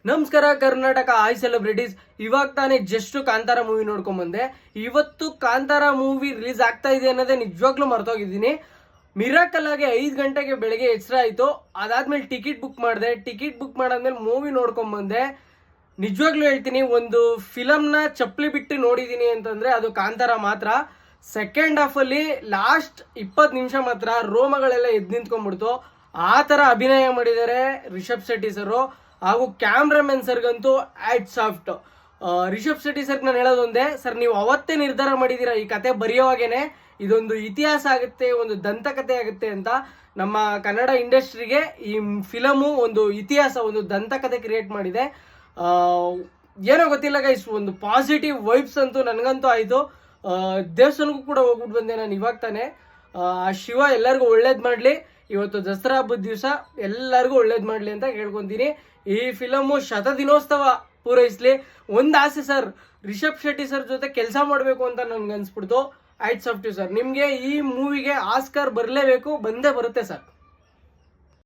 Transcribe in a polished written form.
ನಮಸ್ಕಾರ ಕರ್ನಾಟಕ ಆಯ್ ಸೆಲೆಬ್ರಿಟೀಸ್. ಇವಾಗ ತಾನೇ ಜಸ್ಟ್ ಕಾಂತಾರ ಮೂವಿ ನೋಡ್ಕೊಂಡ್ ಬಂದೆ. ಇವತ್ತು ಕಾಂತಾರ ಮೂವಿ ರಿಲೀಸ್ ಆಗ್ತಾ ಇದೆ ಅನ್ನೋದೇ ನಿಜವಾಗ್ಲೂ ಮರ್ತೋಗಿದ್ದೀನಿ. ಮಿರಾಕಲ್ ಆಗಿ 5 ಗಂಟೆಗೆ ಬೆಳಗ್ಗೆ ಎಚ್ಚರ ಆಯ್ತು. ಅದಾದ್ಮೇಲೆ ಟಿಕೆಟ್ ಬುಕ್ ಮಾಡಿದೆ. ಟಿಕೆಟ್ ಬುಕ್ ಮಾಡಾದ್ಮೇಲೆ ಮೂವಿ ನೋಡ್ಕೊಂಡ್ ಬಂದೆ. ನಿಜವಾಗ್ಲೂ ಹೇಳ್ತೀನಿ, ಒಂದು ಫಿಲಮ್ನ ಚಪ್ಪಲಿ ಬಿಟ್ಟು ನೋಡಿದೀನಿ ಅಂತಂದ್ರೆ ಅದು ಕಾಂತಾರ ಮಾತ್ರ. ಸೆಕೆಂಡ್ ಹಾಫ್ ಅಲ್ಲಿ ಲಾಸ್ಟ್ 20 ನಿಮಿಷ ಮಾತ್ರ ರೋಮಗಳೆಲ್ಲ ಎದ್ದು ನಿಂತ್ಕೊಂಡ್ಬಿಡ್ತು. ಆ ತರ ಅಭಿನಯ ಮಾಡಿದ್ದಾರೆ ರಿಷಬ್ ಶೆಟ್ಟಿ ಸರ್ ಹಾಗೂ ಕ್ಯಾಮ್ರಾಮನ್ ಸರ್ಗಂತೂ ಆಟ್ ಸಾಫ್ಟ್. ರಿಷಬ್ ಶೆಟ್ಟಿ ಸರ್ ನಾನು ಹೇಳೋದೊಂದೇ, ಸರ್ ನೀವು ಅವತ್ತೇ ನಿರ್ಧಾರ ಮಾಡಿದೀರಾ ಈ ಕತೆ ಬರೆಯೋವಾಗೇನೆ ಇದೊಂದು ಇತಿಹಾಸ ಆಗುತ್ತೆ, ಒಂದು ದಂತಕತೆ ಆಗುತ್ತೆ ಅಂತ. ನಮ್ಮ ಕನ್ನಡ ಇಂಡಸ್ಟ್ರಿಗೆ ಈ ಫಿಲಮು ಒಂದು ಇತಿಹಾಸ, ಒಂದು ದಂತಕತೆ ಕ್ರಿಯೇಟ್ ಮಾಡಿದೆ. ಏನೋ ಗೊತ್ತಿಲ್ಲ ಗೈಸ್, ಒಂದು ಪಾಸಿಟಿವ್ ವೈಬ್ಸ್ ಅಂತೂ ನನಗಂತೂ ಆಯಿತು. ದೇವಸ್ಥಾನಕ್ಕೂ ಕೂಡ ಹೋಗ್ಬಿಟ್ಟು ಬಂದೆ ನಾನು ಇವಾಗ ತಾನೆ. ಆ ಶಿವ ಎಲ್ಲರಿಗೂ ಒಳ್ಳೇದು ಮಾಡಲಿ. ಇವತ್ತು ದಸರಾ ಹಬ್ಬದ ದಿವಸ ಎಲ್ಲರಿಗೂ ಒಳ್ಳೇದು ಮಾಡಲಿ ಅಂತ ಕೇಳ್ಕೊತೀನಿ. ಈ ಫಿಲಮು ಶತದಿನೋತ್ಸವ ಪೂರೈಸಲಿ. ಒಂದು ಆಸೆ ಸರ್, ರಿಷಬ್ ಶೆಟ್ಟಿ ಸರ್ ಜೊತೆ ಕೆಲಸ ಮಾಡಬೇಕು ಅಂತ ನನ್ಗೆ ಅನ್ಸ್ಬಿಡ್ತು. ಆಯ್ತು ಸಾಫ್ಟ್ ಸರ್, ನಿಮಗೆ ಈ ಮೂವಿಗೆ ಆಸ್ಕರ್ ಬರಲೇಬೇಕು, ಬಂದೇ ಬರುತ್ತೆ ಸರ್.